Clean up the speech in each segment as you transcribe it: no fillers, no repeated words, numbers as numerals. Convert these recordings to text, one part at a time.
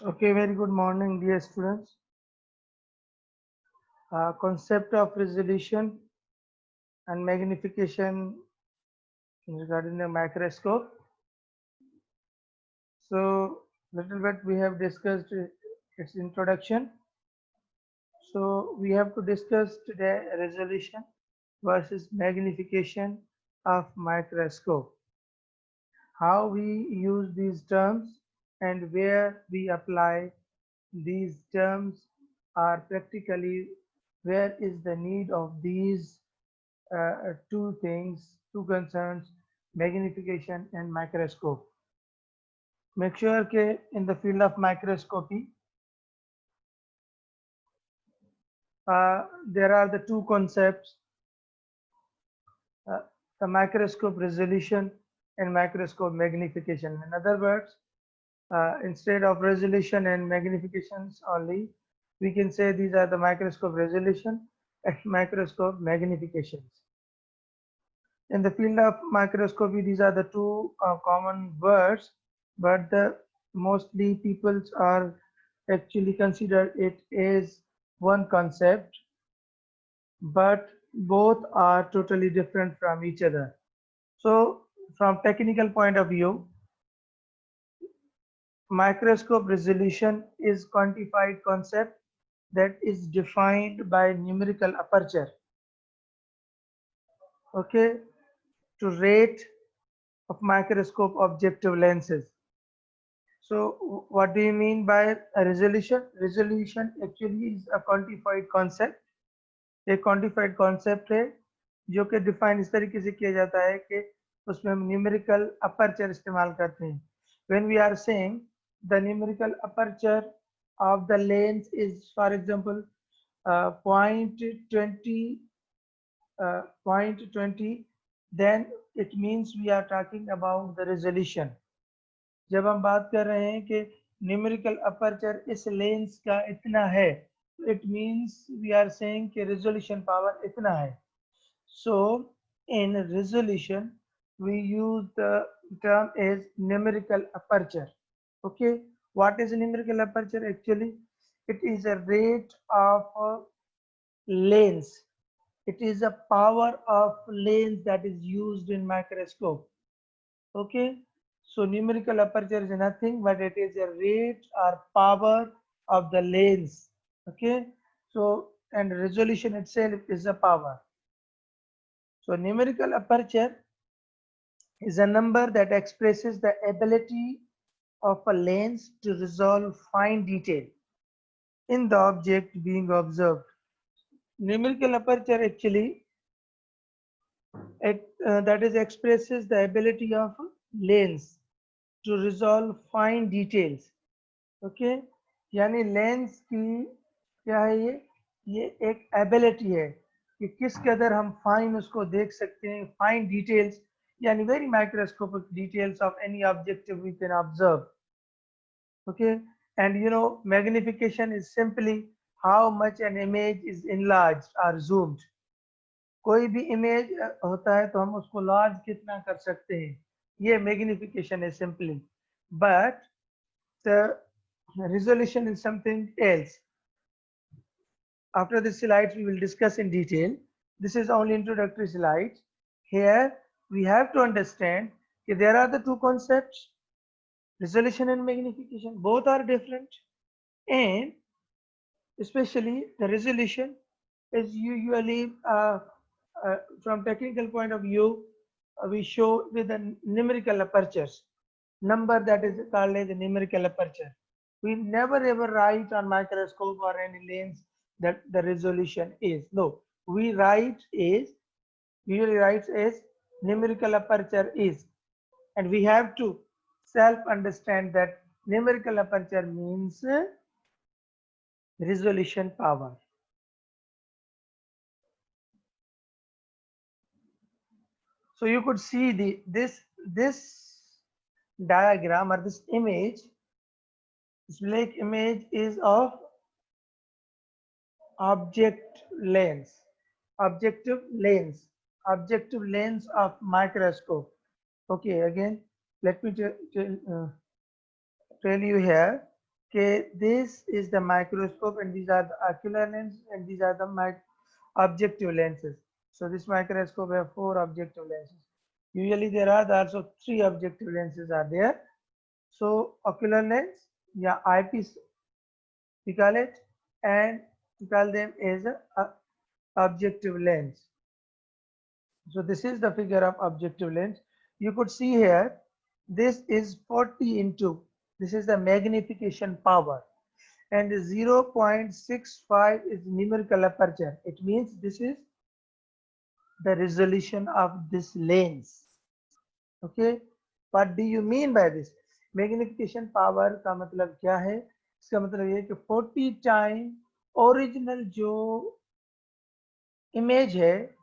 Okay, very good morning, dear students. Concept of resolution and magnification regarding the microscope. So, little bit we have discussed its introduction. So, we have to discuss today resolution versus magnification of microscope. How we use these terms and where we apply these terms are practically where is the need of these two things, two concerns, magnification and microscope. Make sure that in the field of microscopy, there are the two concepts, uh, the microscope resolution and microscope magnification. In other words, instead of resolution and magnifications only, we can say these are the microscope resolution and microscope magnifications. In the field of microscopy, these are the two common words, but the mostly peoples are actually consider it as one concept, but both are totally different from each other. So from technical point of view, microscope resolution is quantified concept that is defined by numerical aperture, okay, to rate of microscope objective lenses. So what do you mean by a resolution? Resolution actually is a quantified concept. एक quantified concept है जो कि define इस तरीके से किया जाता है कि उसमें हम numerical aperture इस्तेमाल करते हैं. When we are saying the numerical aperture of the lens is, for example, 0.20, 0.20, then it means we are talking about the resolution. जब हम बात कर रहे हैं कि न्यूमेरिकल अपर्चर इस लेंस का इतना है, it means we are saying कि रेजोल्यूशन पावर इतना है. So in resolution we use the term as numerical aperture. Okay, what is numerical aperture? Actually, it is a rate of lens. It is a power of lens that is used in microscope. Okay, so numerical aperture is nothing but it is a rate or power of the lens. Okay, so and resolution itself is a power. So numerical aperture is a number that expresses the ability of a lens to resolve fine detail in the object being observed. Numerical aperture actually that is expresses the ability of lens to resolve fine details. Okay, यानी lens की क्या है ये एक ability है कि किस कदर हम फाइन उसको देख सकते हैं, फाइन डिटेल्स यानी very microscopic details of any objective we can observe. Okay, and you know magnification is simply how much an image is enlarged और zoomed. कोई भी इमेज होता है तो हम उसको लार्ज कितना कर सकते हैं, ये मैग्निफिकेशन है simply. But the resolution is something else. After this slides we will discuss in detail. This is only introductory slide. Here we have to understand that there are the two concepts, resolution and magnification. Both are different, and especially the resolution is usually from technical point of view, we show with the numerical apertures, number that is called as a numerical aperture. We never ever write on microscope or any lens that the resolution is. No, we write is, usually writes as numerical aperture is, and we have to self understand that numerical aperture means resolution power. So you could see this diagram or this image. This black image is of objective lens, objective lens of microscope. Okay, again, let me tell you here. this is the microscope and these are the ocular lenses and these are the objective lenses. So this microscope have 4 objective lenses. Usually there are also 3 objective lenses are there. So ocular lens, yeah, eyepiece we call it, and we call them as a objective lens. So this is the figure of objective lens. You could see here, this is 40 into, this is the magnification power, and 0.65 is numerical aperture. It means this is the resolution of this lens. Okay, what do you mean by this? Magnification power का मतलब क्या है? इसका मतलब ये कि 40 time original जो image है,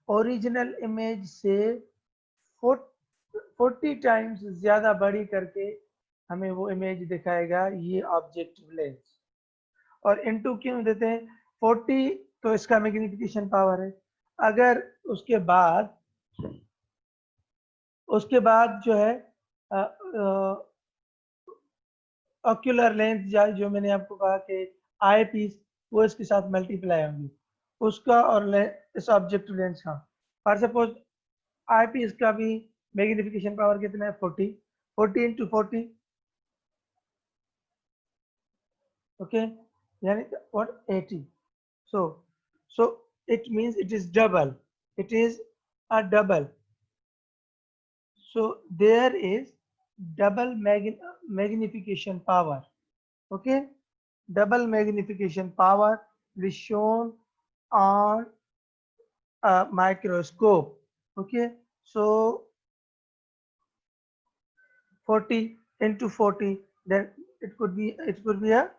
ओरिजिनल इमेज से 40 टाइम्स ज्यादा बड़ी करके हमें वो इमेज दिखाएगा, ये ऑब्जेक्टिव लेंस। और इनटू क्यों देते हैं? 40 तो इसका मैग्निफिकेशन पावर है। अगर उसके बाद जो है ऑक्यूलर लेंस जो मैंने आपको कहा कि आई पीस, वो इसके साथ मल्टीप्लाई होंगी उसका और इस ऑब्जेक्टिव लेंस का। फॉर सपोज आई पीस का भी मैग्निफिकेशन पावर कितना है? 40 इंटू 40, ओके, यानी what 80। so it means it is double, it is a double, so there is double magnification power, okay, double magnification power is shown on a microscope, okay. So 40 into 40, then it could be a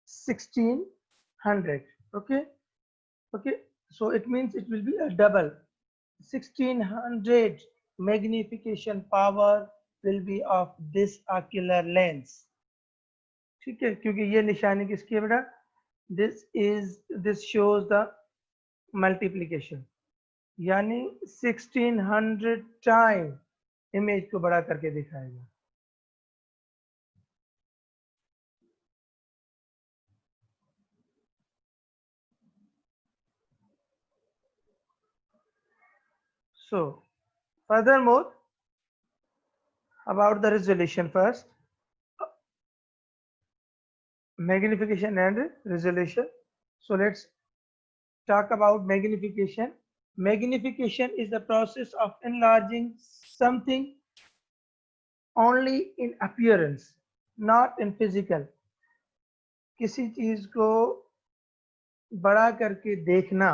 1600, okay. Okay, so it means it will be a double, 1600 magnification power will be of this ocular lens, ठीक है, क्योंकि ये निशानी किसकी है बेटा? this shows the multiplication, यानी 1600 time image को बड़ा करके दिखाएगा। So furthermore, about the resolution first, magnification and resolution. So let's talk about magnification. Magnification is the process of enlarging something only in appearance, not in physical. किसी चीज को बड़ा करके देखना,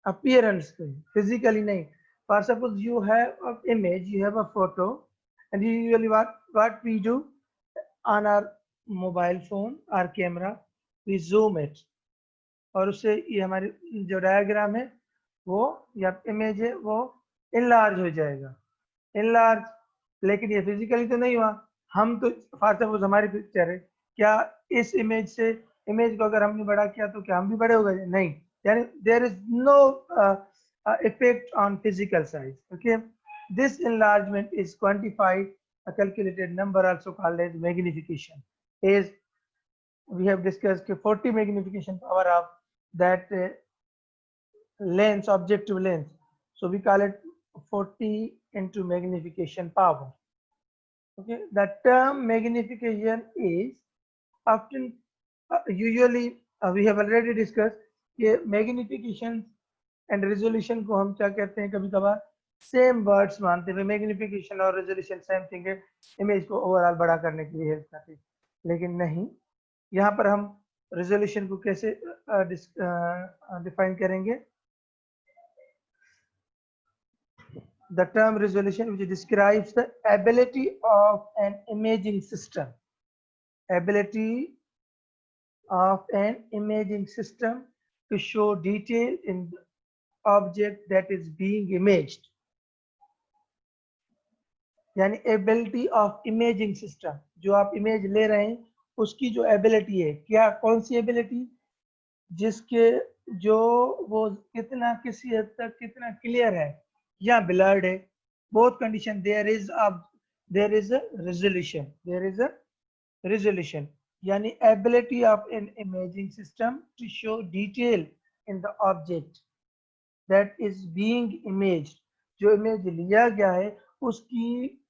appearance पे, physically नहीं। For suppose you have an image, you have a photo, and usually what we do on our mobile phone or camera, we zoom it, और उससे ये हमारी जो डायग्राम है वो या इमेज है वो इनलार्ज हो जाएगा, इनलार्ज। लेकिन ये फिजिकली तो नहीं हुआ, हम तो फॉर सपोज हमारी पिक्चर है, क्या इस इमेज से इमेज को अगर हमने बड़ा किया तो क्या हम भी बड़े हो गए? नहीं, यानी there is no effect on physical size, okay. This enlargement is quantified, a calculated number also called as magnification, is we have discussed 40 magnification power of that lens, objective lens, so we call it 40 into magnification power, okay. The term magnification is often usually we have already discussed कि magnification and resolution को हम क्या कहते हैं? कभी कभार same words मानते हैं, मैग्निफिकेशन और रेजोल्यूशन सेम थिंग है, इमेज को ओवरऑल बड़ा करने के लिए हेल्प करते हैं, लेकिन नहीं। यहाँ पर हम रेजोल्यूशन को कैसे डिफाइन करेंगे? The term resolution which describes the ability of an imaging system, ability of an imaging system to show detail in object that is being imaged, यानी एबिलिटी ऑफ इमेजिंग सिस्टम, जो आप image ले रहे हैं उसकी जो ability है, क्या कौन सी एबिलिटी? जिसके जो वो कितना किसी हद तक कितना क्लियर है या ब्लर्ड है, both condition, there is a resolution, there is a resolution. यानी ability of an imaging system to show detail in the object that is being imaged. जो इमेज लिया गया है उसकी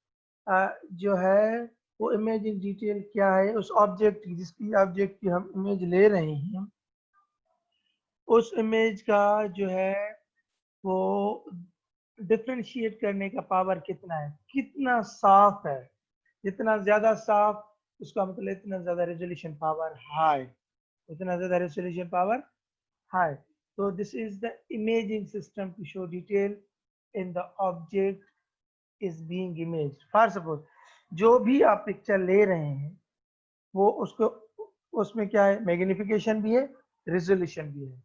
जो है वो इमेजिंग डिटेल क्या है उस ऑब्जेक्ट की, जिसकी ऑब्जेक्ट की हम इमेज ले रहे हैं, उस इमेज का जो है वो डिफ्रेंशिएट करने का पावर कितना है, कितना साफ है। जितना ज्यादा साफ उसका मतलब इतना ज्यादा रेजोल्यूशन पावर हाई, उतना ज्यादा resolution power high. So this is the imaging system to show detail in the object is being imaged. For suppose जो भी आप पिक्चर ले रहे हैं वो उसको उसमें क्या है, मैग्निफिकेशन भी है, रेजोल्यूशन भी है।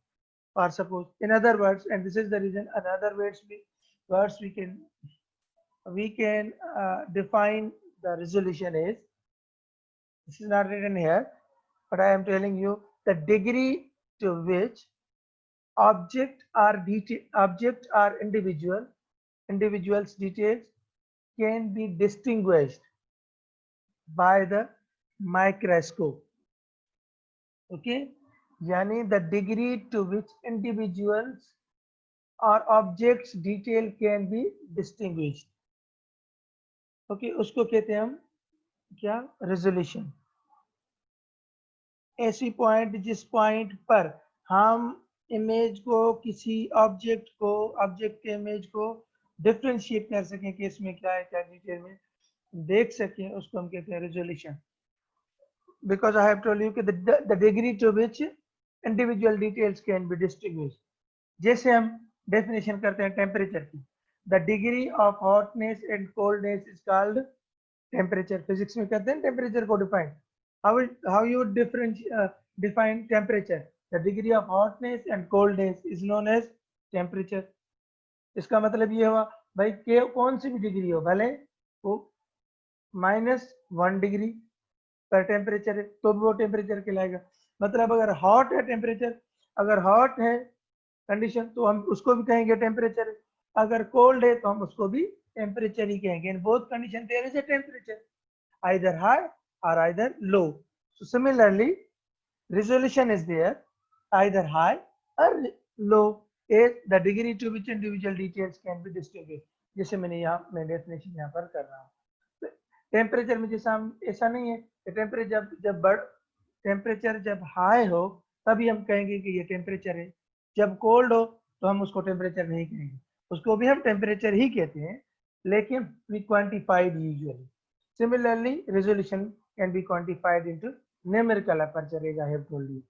For suppose in other words, and this is the reason in other words we can define the resolution is, this is not written here, but I am telling you the degree to which object are individuals details can be distinguished by the microscope. Okay, yani the degree to which individuals or objects detail can be distinguished. Okay, उसको कहते हैं हम क्या, resolution. ऐसी point जिस point पर हम image को किसी ऑब्जेक्ट के इमेज को डिफ्रेंशिएट कर सकें कि इसमें क्या है क्या डिटेल में देख सकें, उसको हम कहते हैं resolution. Because I have told you कि the degree to which individual details can be distinguished. जैसे हम डेफिनेशन करते हैं टेम्परेचर की, the degree of hotness and coldness is called temperature. Physics में कहते हैं टेम्परेचर को define, how you define temperature, the degree of hotness and coldness is known as temperature। इसका मतलब ये हुआ भाई के कौन सी भी डिग्री हो, भले वो -1 डिग्री पर टेम्परेचर है तो भी वो टेम्परेचर कहलाएगा। मतलब अगर हॉट है टेम्परेचर, अगर हॉट है कंडीशन तो हम उसको भी कहेंगे टेम्परेचर, अगर कोल्ड है तो हम उसको भी टेम्परेचर ही कहेंगे। In both condition there is a temperature either high or either low. So similarly, resolution is there either high or low is the degree to which individual details can be distinguished। जैसे मैंने यहाँ मैं definition यहाँ पर कर रहा हूँ। Temperature में जैसा हम ऐसा नहीं है कि टेम्परेचर जब हाई हो तभी हम कहेंगे कि ये टेम्परेचर है, जब कोल्ड हो तो हम उसको टेम्परेचर नहीं कहेंगे, उसको भी हम टेम्परेचर ही कहते हैं, लेकिन we quantified usually. Similarly, resolution can be quantified into numerical aperture, as I have told you.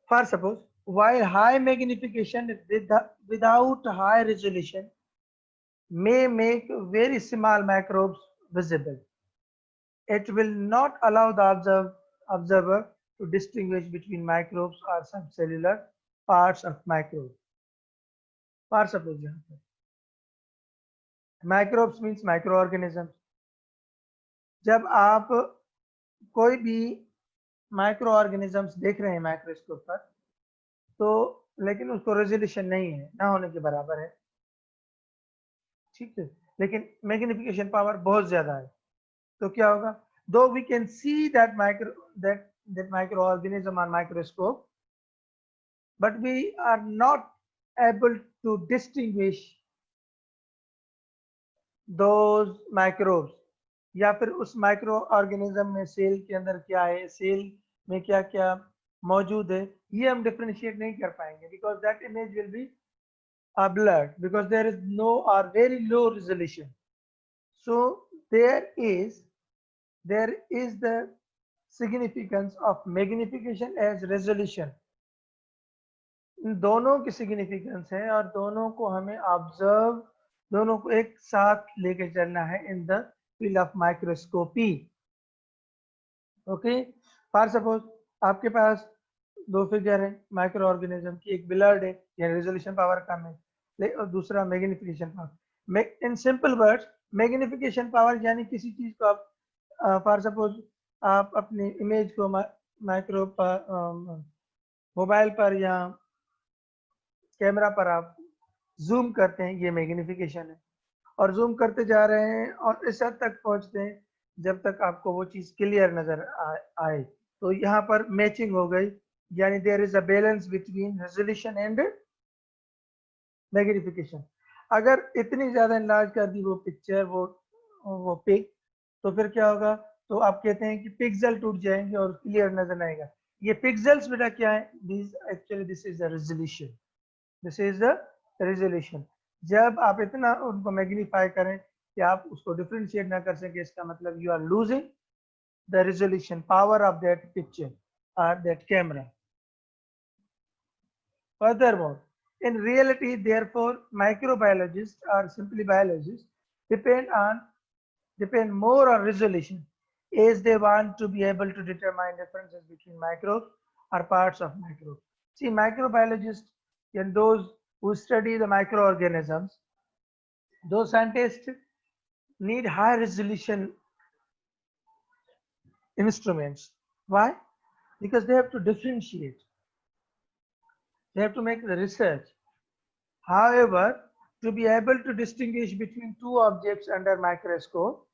For suppose, while high magnification without high resolution may make very small microbes visible, it will not allow the observer to distinguish between microbes or subcellular parts of microbes. For suppose, microbes means microorganisms। जब आप कोई भी micro organisms देख रहे हैं microscope पर तो, लेकिन उसको रेजोल्यूशन नहीं है, ना होने के बराबर है, ठीक है, लेकिन मैग्निफिकेशन पावर बहुत ज्यादा है, तो क्या होगा, though we can see that micro organism on microscope but we are not able to distinguish those microbes, या फिर उस माइक्रो ऑर्गेनिज्म में सेल के अंदर क्या है, सेल में क्या क्या मौजूद है, ये हम डिफरेंशिएट नहीं कर पाएंगे, because that image will be blurred because there is no or very low resolution। So there is the significance of magnification as resolution। इन दोनों की सिग्निफिकेंस है और दोनों को हमें ऑब्जर्व, दोनों को एक साथ लेके चलना है in the field of microscopy. Okay, for suppose आपके पास दो फिगर है माइक्रो ऑर्गेनिज्म की, एक ब्लर्ड है या रेजोल्यूशन पावर कम है और दूसरा magnification power. In simple words magnification power यानी किसी चीज को आप फॉर सपोज आप अपनी इमेज को माइक्रो पर मोबाइल पर या कैमरा पर आप जूम करते हैं, ये मैग्निफिकेशन है, और जूम करते जा रहे हैं और इस हद तक पहुंचते हैं जब तक आपको वो चीज क्लियर नजर आए। तो यहाँ पर मैचिंग हो गई, यानी there is a balance between resolution and magnification. अगर इतनी ज्यादा इनलार्ज कर दी वो पिक्चर, वो पिक, तो फिर क्या होगा? तो आप कहते हैं कि पिक्सल टूट जाएंगे और क्लियर नजर आएगा। ये पिक्सल्स बेटा क्या है? This is the resolution. This is the resolution. जब आप इतना उनको मैग्नीफाई करें कि आप उसको डिफरेंशिएट ना कर सके, इसका मतलब you are losing the resolution power of that picture और that camera. Furthermore, in reality, therefore, microbiologists or simply biologists depend more on resolution, as they want to be able to determine differences between microbes or parts of microbes. See, microbiologists and those who study the microorganisms, those scientists need high resolution instruments. Why? Because they have to differentiate. They have to make the research. However, to be able to distinguish between two objects under microscope,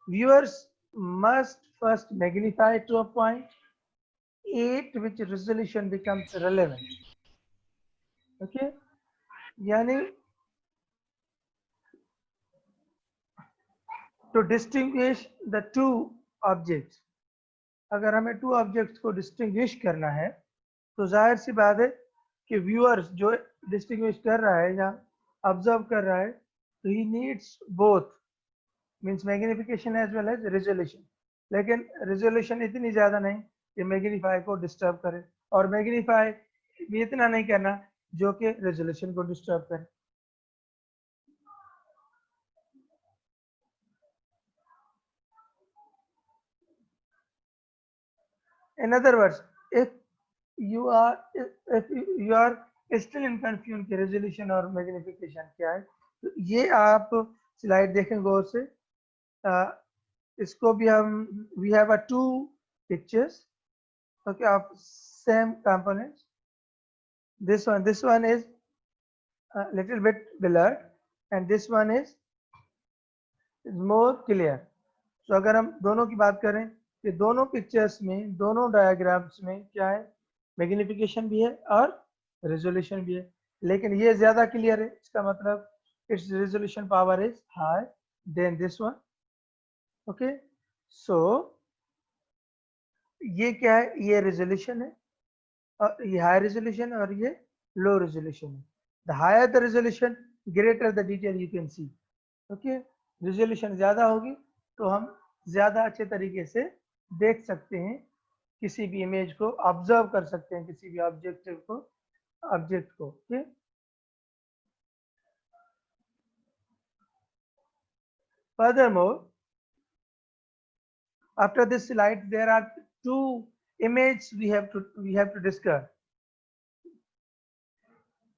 viewers must first magnify to a point at which resolution becomes relevant. Okay, यानी to distinguish the two objects, अगर हमें two objects को distinguish करना है, तो जाहिर सी बात है कि viewers जो distinguish कर रहा है या observe कर रहा है, तो he needs both, means magnification as well as resolution. लेकिन resolution इतनी ज्यादा नहीं कि मैग्नीफाई को डिस्टर्ब करे, और मैग्नीफाई भी इतना नहीं करना जो कि रेजोल्यूशन को डिस्टर्ब करे। In other words, if you are still in confusion कि रेजोल्यूशन और मैग्निफिकेशन क्या है, तो ये आप स्लाइड देखें गौर से। इसको भी हम we have a two pictures, okay, of same components. This one is a little bit blurred and this one is more clear. So अगर हम दोनों की बात करें कि दोनों पिक्चर्स में, दोनों डायग्राम्स में क्या है? मैग्निफिकेशन भी है और रेजोल्यूशन भी है, लेकिन ये ज्यादा क्लियर है, इसका मतलब its resolution power is high than this one. Okay, so ये क्या है? ये रेजोल्यूशन है, और ये हाई रेजोल्यूशन और ये लो रेजोल्यूशन है। The higher the resolution, greater the detail you can see. Okay, resolution ज्यादा होगी तो हम ज्यादा अच्छे तरीके से देख सकते हैं, किसी भी इमेज को ऑब्जर्व कर सकते हैं, किसी भी ऑब्जेक्ट को। Okay, furthermore, after this slide there are two images we have to discuss.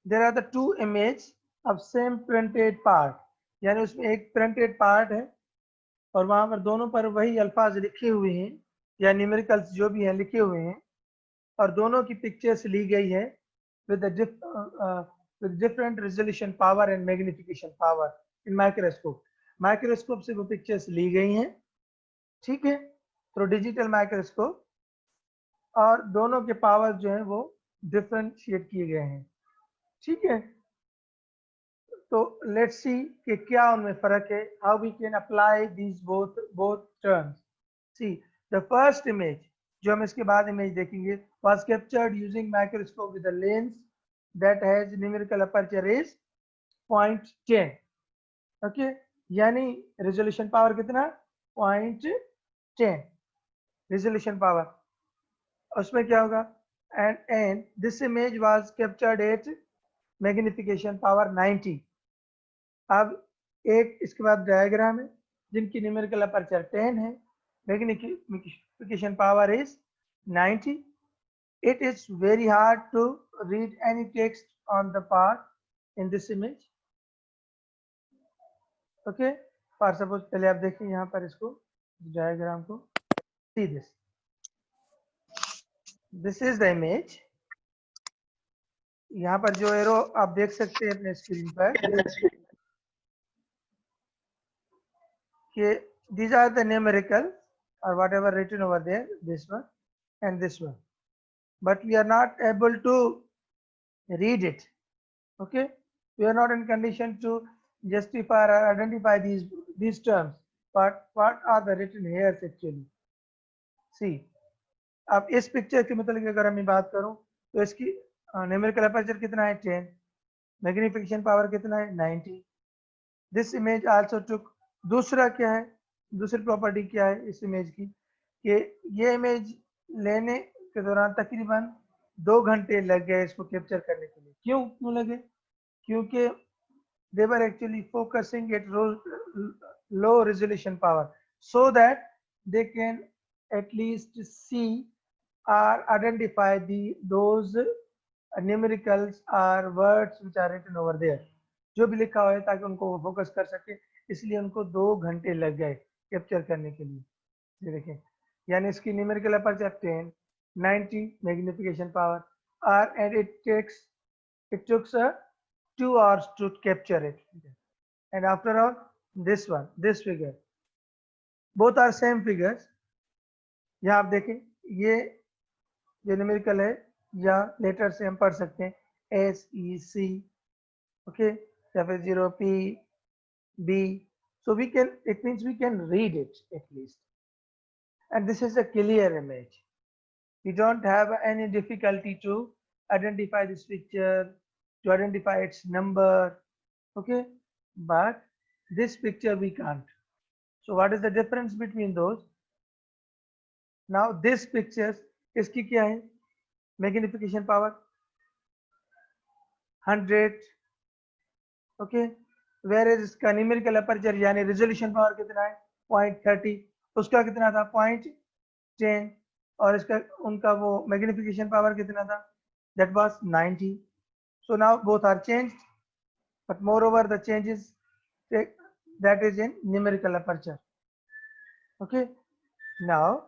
There are the two images of same printed part, यानी उसमें एक printed part है और वहां पर दोनों पर वही अल्फाज लिखे हुए हैं या न्यूमेरिकल्स जो भी हैं लिखे हुए हैं, और दोनों की पिक्चर्स ली गई है with different resolution power and magnification power in microscope. Microscope से वो पिक्चर्स ली गई हैं, ठीक है, तो डिजिटल माइक्रोस्कोप, और दोनों के पावर जो है वो डिफरेंशिएट किए गए हैं, ठीक है। तो लेट्स सी कि क्या उनमें फर्क है, how we can apply these both terms. See, the first image जो हम इसके बाद इमेज देखेंगे was captured using microscope with a lens that has numerical aperture is 0.10. Okay, यानी रेजोल्यूशन पावर कितना? 0.10 रेजोल्यूशन पावर। उसमें क्या होगा? And this image was captured at magnification power 90। अब एक इसके बाद डायग्राम है जिनकी न्यूमेरिकल अपर्चर 10 है, magnification power is 90। It is very hard to read any text on the part in this image. Okay, for suppose पहले आप देखिए यहाँ पर इसको डायग्राम को, see this. This is the image. यहाँ पर जो एरो आप देख सकते हैं अपने स्क्रीन पर, कि these are the numerical or whatever written over there, this one and this one, but we are not able to read it. Okay, we are not in condition to justify or identify these terms, but what are the written here actually? See, अब इस picture के मतलब की अगर मैं बात करूं तो इसकी न्यूमेरिकल अपर्चर कितना है 10, मैग्निफिकेशन पावर कितना है 90. This image also took. दूसरा क्या है, दूसरी प्रॉपर्टी क्या है इस इमेज की कि ये इमेज लेने के दौरान तकरीबन 2 घंटे लग गए इसको कैप्चर करने के लिए. क्यों लगे? क्योंकि they were actually focusing at low resolution power so that they can at least see or identify those numericals or words which are written over there, जो भी लिखा हुआ है ताकि उनको वो फोकस कर सके. इसलिए उनको 2 घंटे लग गए कैप्चर करने के लिए. ये देखें, यानी इसकी न्यूमेरिकल अपर्चर 10, 90 मैग्निफिकेशन पावर और and it took 2 hours to capture it. And after all, this figure, both are same figures. यहाँ आप देखें, ये जो न्यूमेरिकल है या लेटर से हम पढ़ सकते हैं SEC, okay, या फिर 0P B. So we can, it means we can read it at least. And this is a clear image. We don't have any difficulty to identify this picture, to identify its number, okay, but this picture we can't. So what is the difference between those? Now this pictures इसकी क्या है? Magnification power 100, okay, whereas इसका numerical aperture यानी resolution power कितना है 0.30, उसका कितना था 0.10, और इसका उनका वो मैग्निफिकेशन पावर कितना था, that was 90. So now both are changed, but moreover the changes that is in numerical aperture. Okay, now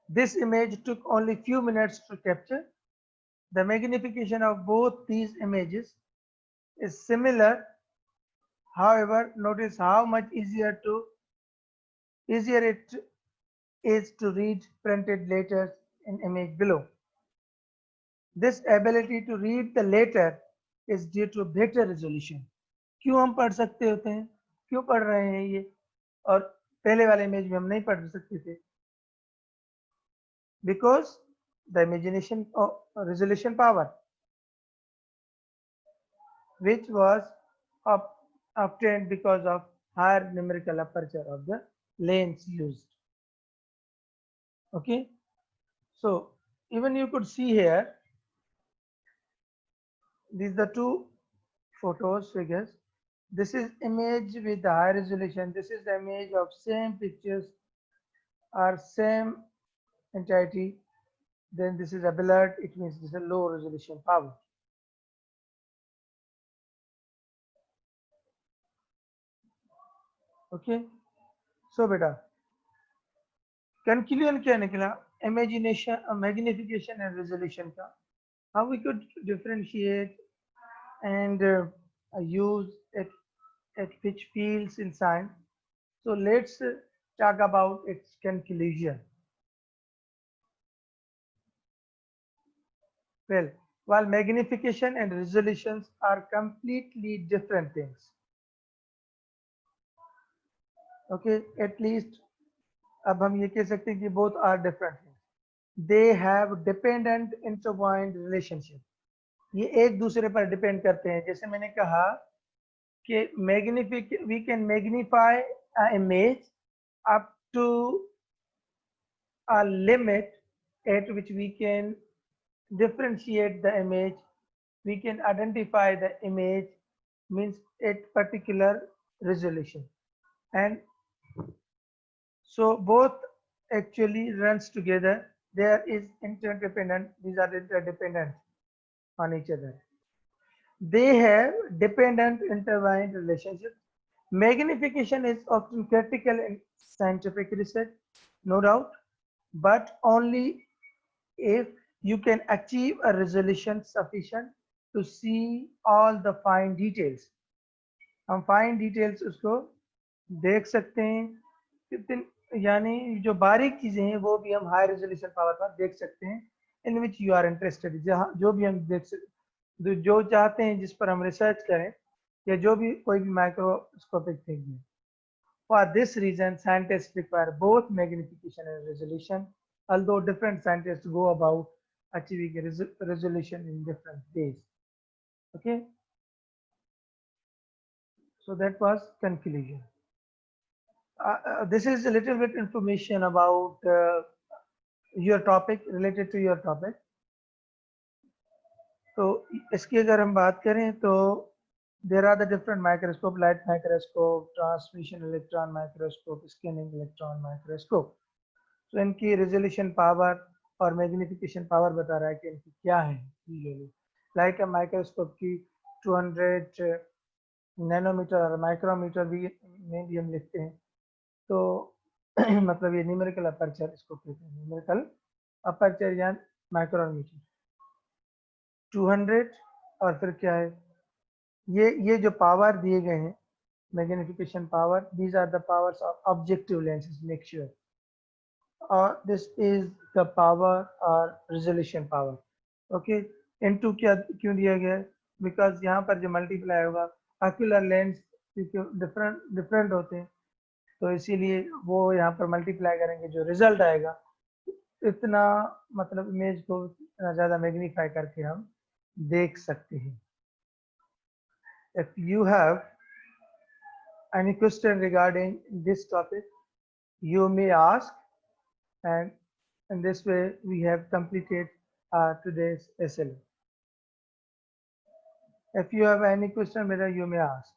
this image took only few minutes to capture. The magnification of both these images is similar. However, notice how much easier it is to read printed letters in image below. This ability to read the letter is due to better resolution. क्यों हम पढ़ सकते होते हैं, क्यों पढ़ रहे हैं ये, और पहले वाले इमेज में हम नहीं पढ़ सकते थे? Because the imagination of resolution power which was obtained because of higher numerical aperture of the lens used. Okay, so even you could see here, these are the two photos figures. This is image with the high resolution. This is the image of same pictures or same entity. Then this is a blurred, it means this is a low resolution power. Okay, so beta conclusion क्या निकला? Imagination, magnification and resolution का, how we could differentiate and use it at which fields in science. So let's talk about its conclusion. Well, while magnification and resolutions are completely different things, okay, at least अब हम ये कह सकते हैं कि both are different things. They have dependent intertwined relationship. ये एक दूसरे पर डिपेंड करते हैं. जैसे मैंने कहा कि we can magnify an image up to a limit at which we can differentiate the image, we can identify the image, means at particular resolution, and so both actually runs together. There is interdependent, these are interdependent on each other. They have dependent intertwined relationships. Magnification is often critical in scientific research, no doubt, but only if you can achieve a resolution sufficient to see all the fine details. हम fine details उसको देख सकते हैं कितने, यानी जो बारीक चीजें हैं वो भी हम हाई रेजोल्यूशन पावर पर देख सकते हैं, इन विच यू आर इंटरेस्टेड, जहाँ जो भी हम देख सकते, जो चाहते हैं जिस पर हम रिसर्च करें, या जो भी कोई भी माइक्रोस्कोपिक थिंग है। For this reason, scientists require both magnification and resolution, although different scientists go about achieving a resolution in different ways. Okay, so that was conclusion. This is a little bit information about your topic, related to your topic. तो इसकी अगर हम बात करें तो there are the different microscope, light microscope, transmission electron microscope, scanning electron microscope. तो इनकी resolution power और मैग्निफिकेशन पावर बता रहा है कि इनकी क्या है यूजुअली। लाइट माइक्रोस्कोप की 200 नैनोमीटर और माइक्रोमीटर भी में भी हम लिखते हैं, तो मतलब ये न्यूमेरिकल अपर्चर इसको कहते हैं, न्यूमेरिकल अपर्चर या माइक्रोमीटर 200। और फिर क्या है, ये जो पावर दिए गए हैं magnification power, these are the powers of objective lenses, make sure, और दिस इज द पावर और रेजोल्यूशन पावर। ओके, इनटू क्या क्यों दिया गया है, बिकॉज यहाँ पर जो मल्टीप्लाई होगा, ऑक्यूलर लेंस डिफरेंट डिफरेंट होते हैं, तो इसीलिए वो यहाँ पर मल्टीप्लाई करेंगे, जो रिजल्ट आएगा इतना, मतलब इमेज को इतना ज़्यादा मैग्नीफाई करके हम देख सकते हैं। If you have any question regarding this topic, you may ask, and in this way we have completed today's SL. If you have any question, you may ask.